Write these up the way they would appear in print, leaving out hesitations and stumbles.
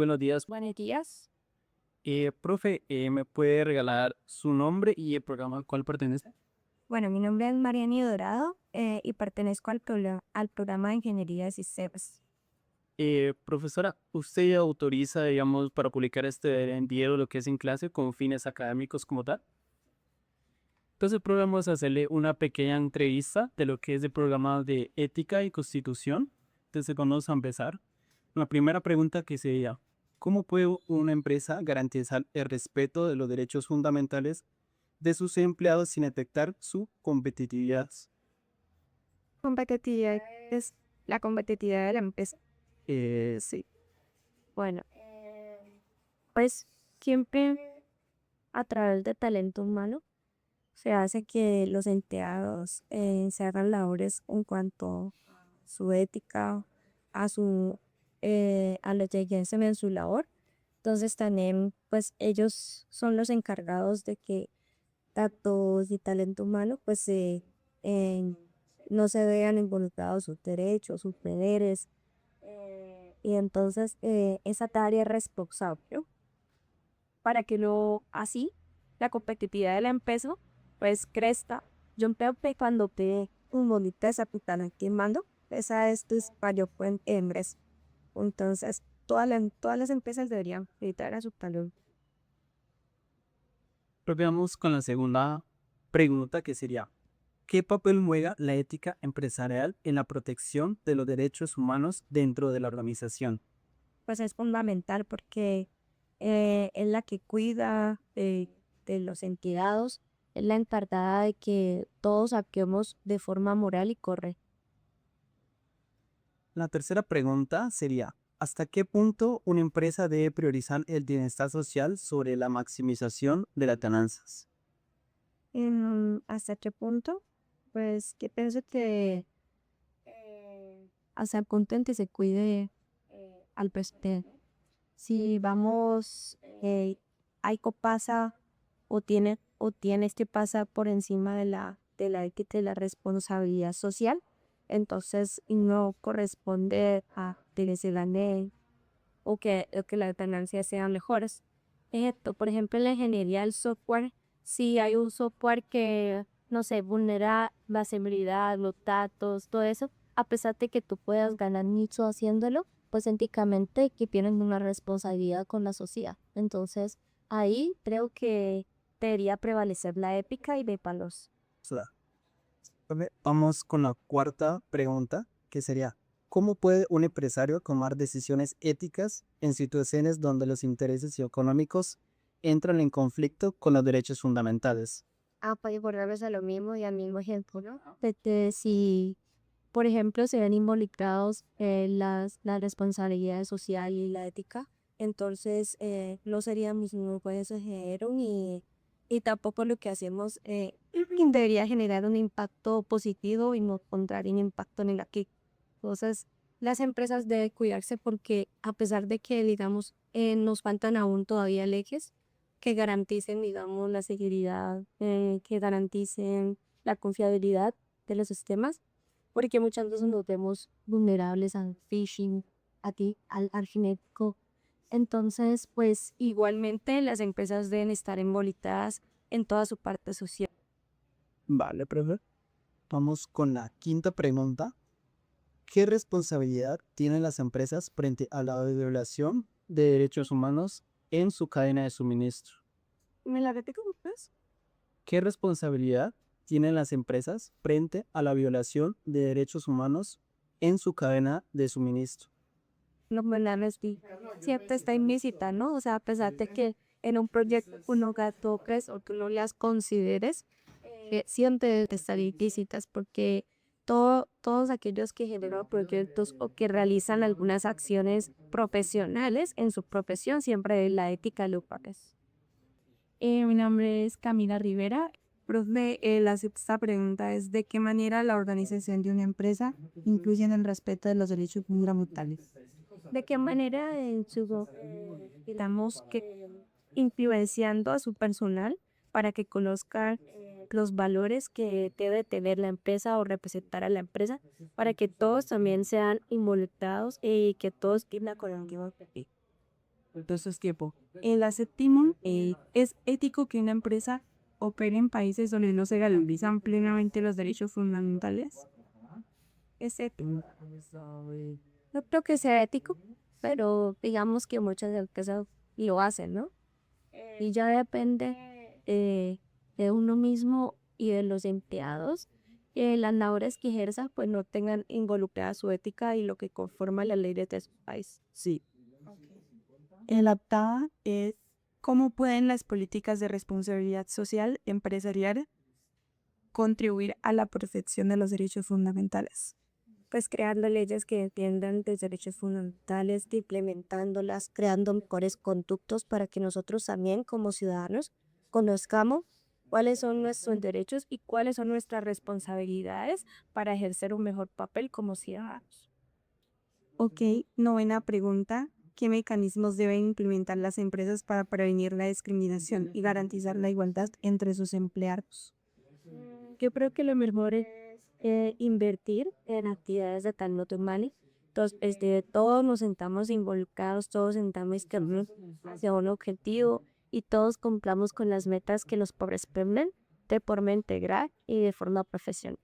buenos días. Buenos días. Profe, ¿me puede regalar su nombre y el programa al cual pertenece? Bueno, mi nombre es Mariani Dorado y pertenezco al programa de Ingeniería de Sistemas. Profesora, ¿usted autoriza, digamos, para publicar este envío lo que es en clase con fines académicos como tal? Entonces, vamos a hacerle una pequeña entrevista de lo que es el programa de ética y constitución. Entonces, vamos a empezar. La primera pregunta que sería, ¿cómo puede una empresa garantizar el respeto de los derechos fundamentales de sus empleados sin afectar su competitividad? Competitividad es la competitividad de la empresa. Sí. Bueno, pues siempre a través de talento humano se hace que los empleados se hagan labores en cuanto a su ética, a la diligencia en su labor. Entonces también, pues ellos son los encargados de que datos y talento humano, pues en- no se vean involucrados sus derechos, sus deberes. Y entonces esa tarea es responsable, ¿no? Para que así la competitividad de la empresa pues crezca. Yo creo que cuando te un bonito esa pitana que mando, esa es tu espacio en hembres. Entonces, todas las empresas deberían editar a su talento. Pero veamos con la segunda pregunta que sería, ¿qué papel juega la ética empresarial en la protección de los derechos humanos dentro de la organización? Pues es fundamental porque es la que cuida de los entidades, es la encargada de que todos actuemos de forma moral y correcta. La tercera pregunta sería, ¿hasta qué punto una empresa debe priorizar el bienestar social sobre la maximización de las ganancias? ¿Hasta qué punto? Pues que pienso que hasta el punto en que se cuide al presidente. Si vamos, algo pasa o tiene este pasa por encima de la ética y la responsabilidad social, entonces no corresponde a que se gane o que las ganancias sean mejores. Por ejemplo, en la ingeniería del software, si hay un software que, no sé, vulnera la seguridad, los datos, todo eso, a pesar de que tú puedas ganar mucho haciéndolo, pues éticamente que tienen una responsabilidad con la sociedad. Entonces, ahí creo que debería prevalecer la ética y de palos. Vamos con la cuarta pregunta, que sería, ¿cómo puede un empresario tomar decisiones éticas en situaciones donde los intereses económicos entran en conflicto con los derechos fundamentales? Pues volvemos a lo mismo y al mismo ejemplo, ¿no? De que si, por ejemplo, se ven involucrados las responsabilidades sociales y la ética, entonces no sería mismo pues género y tampoco lo que hacemos debería generar un impacto positivo y no contrario un impacto negativo. Entonces, las empresas deben cuidarse porque a pesar de que, digamos, nos faltan aún todavía leyes, que garanticen, digamos, la seguridad, que garanticen la confiabilidad de los sistemas, porque muchas veces nos vemos vulnerables al phishing, al genético. Entonces, pues igualmente las empresas deben estar involucradas en toda su parte social. Vale, profe. Vamos con la quinta pregunta. ¿Qué responsabilidad tienen las empresas frente a la violación de derechos humanos en su cadena de suministro? ¿Me la repito, pues? ¿Qué responsabilidad tienen las empresas frente a la violación de derechos humanos en su cadena de suministro? No me la respi- Siempre está implícita, ¿no? O sea, a pesar de que en un proyecto uno toques o tú no las consideres, siempre están implícitas porque todos aquellos que generan proyectos o que realizan algunas acciones profesionales en su profesión, siempre la ética lo pagas. Mi nombre es Camila Rivera. Profe, la sexta pregunta es ¿de qué manera la organización de una empresa incluye en el respeto de los derechos fundamentales? ¿De qué manera digamos que influenciando a su personal para que conozcan los valores que debe tener la empresa o representar a la empresa, para que todos también sean involucrados y que todos cumplan con el mismo objetivo? Entonces, tiempo. En la séptima, ¿es ético que una empresa opere en países donde no se garantizan plenamente los derechos fundamentales? Es ético. No creo que sea ético, pero digamos que muchas empresas lo hacen, ¿no? Y ya depende de uno mismo y de los empleados, que las labores que ejerzan pues no tengan involucrada su ética y lo que conforma la ley de su país. Sí. En la octava es ¿cómo pueden las políticas de responsabilidad social empresarial contribuir a la protección de los derechos fundamentales? Pues creando leyes que defiendan los derechos fundamentales, de implementándolas, creando mejores conductos para que nosotros también como ciudadanos conozcamos cuáles son nuestros derechos y cuáles son nuestras responsabilidades para ejercer un mejor papel como ciudadanos. Ok, novena pregunta. ¿Qué mecanismos deben implementar las empresas para prevenir la discriminación y garantizar la igualdad entre sus empleados? Yo creo que lo mejor es invertir en actividades de tal no humana. Entonces, todos nos sentamos involucrados, todos sentamos que hacia un objetivo y todos cumplamos con las metas que nos corresponden de forma integral y de forma profesional.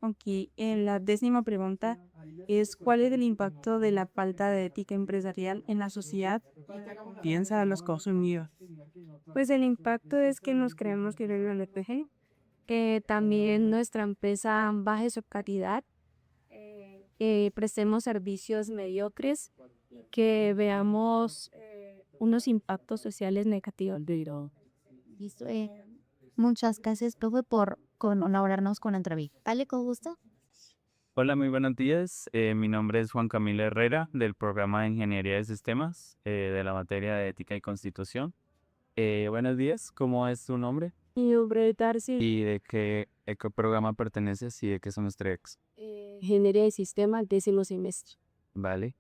Ok, en la décima pregunta es ¿cuál es el impacto de la falta de ética empresarial en la sociedad? Piensa a los consumidores. Pues el impacto es que nos creemos que no lo RPG, que también nuestra empresa baje su calidad, que prestemos servicios mediocres, que veamos unos impactos sociales negativos. Listo. Muchas gracias, profe, por colaborarnos con la entrevista. Dale, con gusto. Hola, muy buenos días. Mi nombre es Juan Camilo Herrera del programa de Ingeniería de Sistemas de la materia de Ética y Constitución. Buenos días, ¿cómo es tu nombre? Mi nombre es Darcy, ¿Y de qué programa perteneces y de qué semestre eres? Ingeniería de Sistemas, 10º semestre. Vale.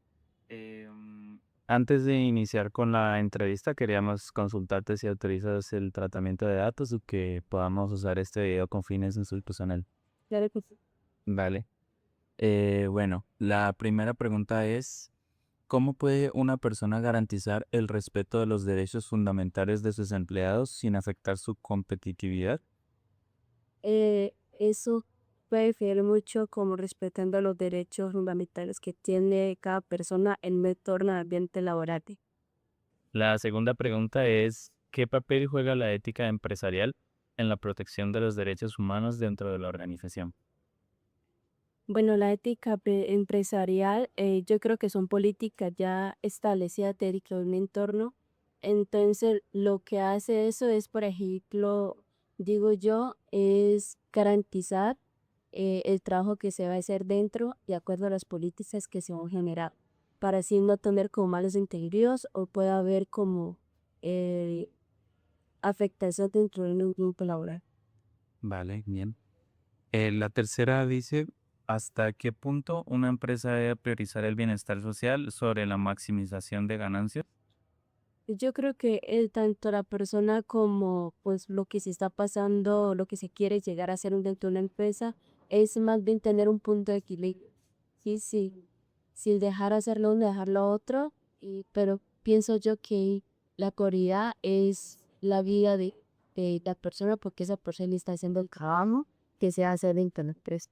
Antes de iniciar con la entrevista, queríamos consultarte si autorizas el tratamiento de datos o que podamos usar este video con fines institucional. Claro que sí. Vale. Bueno, la primera pregunta es, ¿cómo puede una persona garantizar el respeto de los derechos fundamentales de sus empleados sin afectar su competitividad? Eso puede diferir mucho como respetando los derechos fundamentales que tiene cada persona en un entorno de ambiente laboral. La segunda pregunta es, ¿qué papel juega la ética empresarial en la protección de los derechos humanos dentro de la organización? Bueno, la ética empresarial, yo creo que son políticas ya establecidas dentro de un entorno. Entonces, lo que hace eso es, por ejemplo, digo yo, es garantizar el trabajo que se va a hacer dentro de acuerdo a las políticas que se van a generar, para así no tener como malos entendidos o pueda haber como eh, afectación dentro de un grupo laboral. Vale, bien. La tercera dice, ¿hasta qué punto una empresa debe priorizar el bienestar social sobre la maximización de ganancias? Yo creo que tanto la persona como pues lo que se está pasando, lo que se quiere llegar a hacer dentro de una empresa, es más bien tener un punto de equilibrio. Sí, sí, sin dejar hacerlo uno, dejarlo otro, pero pienso yo que la prioridad es la vida de la persona porque esa persona está haciendo el trabajo que se hace dentro de la empresa.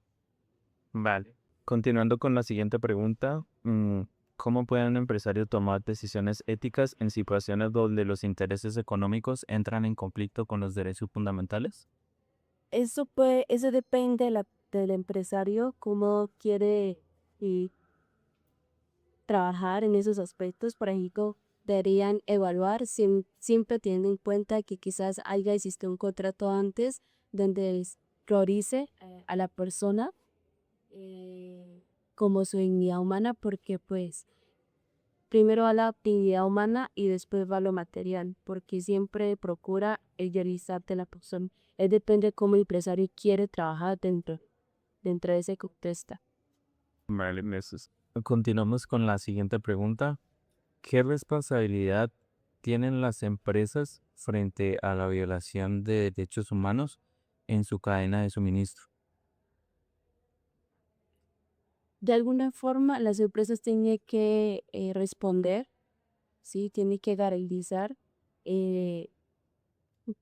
Vale. Continuando con la siguiente pregunta, ¿cómo puede un empresario tomar decisiones éticas en situaciones donde los intereses económicos entran en conflicto con los derechos fundamentales? Eso depende del empresario, cómo quiere trabajar en esos aspectos. Por ejemplo, deberían evaluar siempre teniendo en cuenta que quizás haya existido un contrato antes donde priorice a la persona como su dignidad humana, porque pues primero va la dignidad humana y después va lo material, porque siempre procura el bienestar de la persona. Es depende de cómo el empresario quiere trabajar dentro de ese contexto. Vale, meses. Continuamos con la siguiente pregunta. ¿Qué responsabilidad tienen las empresas frente a la violación de derechos humanos en su cadena de suministro? De alguna forma, las empresas tienen que responder ¿sí? Tiene que garantizar eh,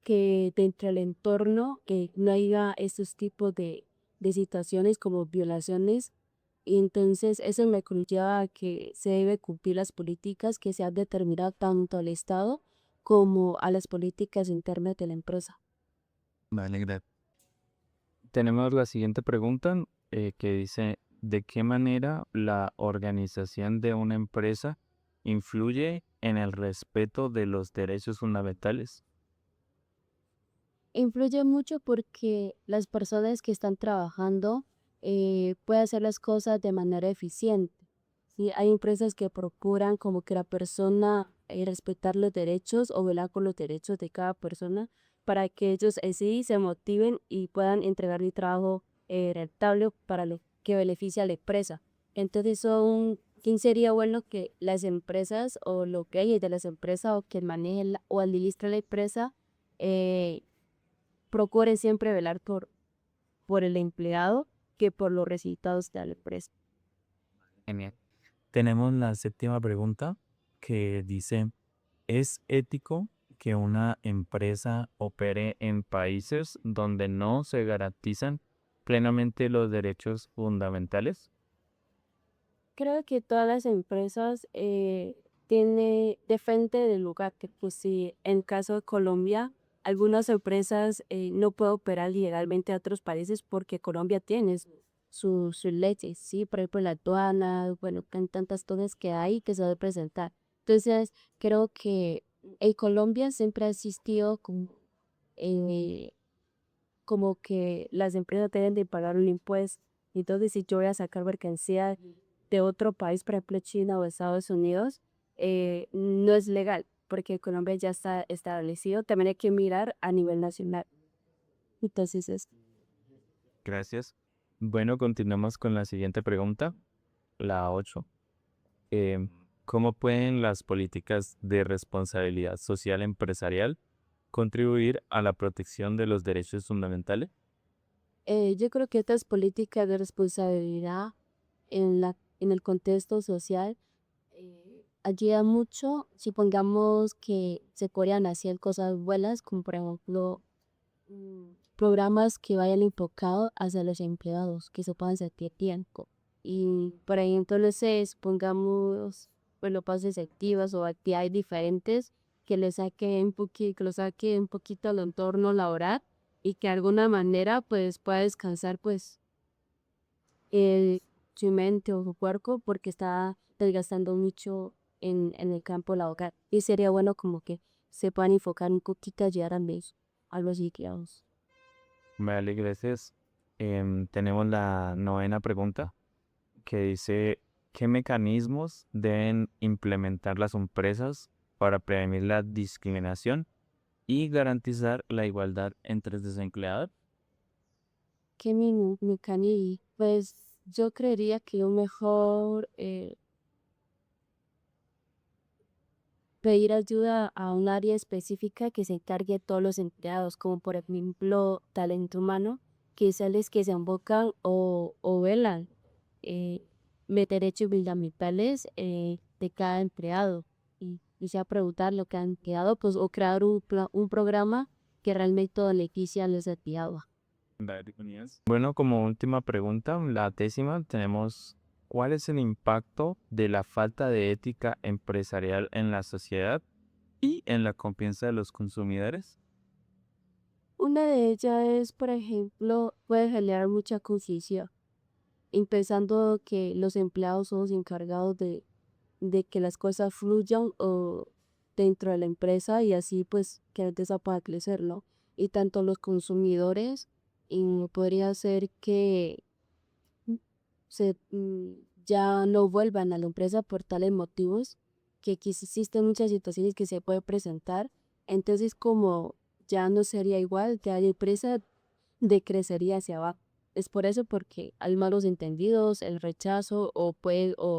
que dentro del entorno no haya estos tipos de situaciones como violaciones. Y entonces eso me conlleva a que se debe cumplir las políticas que se han determinado tanto al Estado como a las políticas internas de la empresa. Vale, gracias. Tenemos la siguiente pregunta que dice, ¿de qué manera la organización de una empresa influye en el respeto de los derechos fundamentales? Influye mucho porque las personas que están trabajando pueden hacer las cosas de manera eficiente. ¿Sí? Hay empresas que procuran como que la persona respetar los derechos o velar por los derechos de cada persona para que ellos sí se motiven y puedan entregar el trabajo rentable para lo que beneficia a la empresa. Entonces ¿quién sería bueno que las empresas o lo que hay de las empresas o quien maneje o administra la empresa eh, procure siempre velar por el empleado que por los resultados de la empresa? Genial. Tenemos la séptima pregunta que dice, ¿es ético que una empresa opere en países donde no se garantizan plenamente los derechos fundamentales? Creo que todas las empresas depende del lugar, que pues si en caso de Colombia, algunas empresas no pueden operar legalmente a otros países porque Colombia tiene sus leyes, ¿sí? Por ejemplo, la aduana, bueno, tantas cosas que hay que se debe presentar. Entonces, creo que en Colombia siempre ha existido eh, como que las empresas deben de pagar un impuesto. Entonces, si yo voy a sacar mercancía de otro país, por ejemplo China o Estados Unidos, no es legal porque Colombia ya está establecido. También hay que mirar a nivel nacional. Entonces, Gracias. Bueno, continuamos con la siguiente pregunta, la 8. Em, ¿Cómo pueden las políticas de responsabilidad social empresarial contribuir a la protección de los derechos fundamentales? yo creo que estas políticas de responsabilidad en el contexto social ayuda mucho si pongamos que se podrían hacer cosas buenas, como por ejemplo programas que vayan enfocados hacia los empleados, que se puedan sentir tiempo. Y por ejemplo, entonces pongamos, bueno, pases activas o actividades diferentes que le saquen que lo saquen un poquito al entorno laboral y que de alguna manera pues pueda descansar pues el, su mente o su cuerpo porque está desgastando mucho en el campo laboral. Y sería bueno como que se puedan enfocar un poquito a ayudar a los empleados. Vale, gracias. Tenemos la novena pregunta que dice, ¿qué mecanismos deben implementar las empresas para prevenir la discriminación y garantizar la igualdad entre sus empleados? ¿Qué mecanismo? Pues yo creería que lo mejor pedir ayuda a un área específica que se encargue de todos los empleados, como por ejemplo talento humano, que son los que se enfocan o velan eh, los derechos fundamentales de cada empleado. Y sea preguntar lo que han empleado, pues, o crear un programa que realmente beneficie a los empleados. Bueno, como última pregunta, la décima, tenemos, ¿cuál es el impacto de la falta de ética empresarial en la sociedad y en la confianza de los consumidores? Una de ellas es, por ejemplo, puede generar mucha confusión, empezando que los empleados son los encargados de que las cosas fluyan o dentro de la empresa y así pues que la empresa pueda crecer, ¿no? Y tanto los consumidores, y podría ser que ya no vuelvan a la empresa por tales motivos, que existen muchas situaciones que se puede presentar, entonces como ya no sería igual, ya la empresa decrecería hacia abajo. Es por eso porque hay malos entendidos, el rechazo o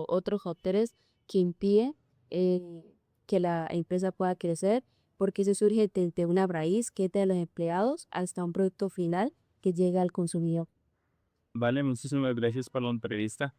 otros factores que impiden eh, que la empresa pueda crecer, porque eso surge desde una raíz que es de los empleados hasta un producto final que llega al consumidor. Vale, muchísimas gracias por la entrevista.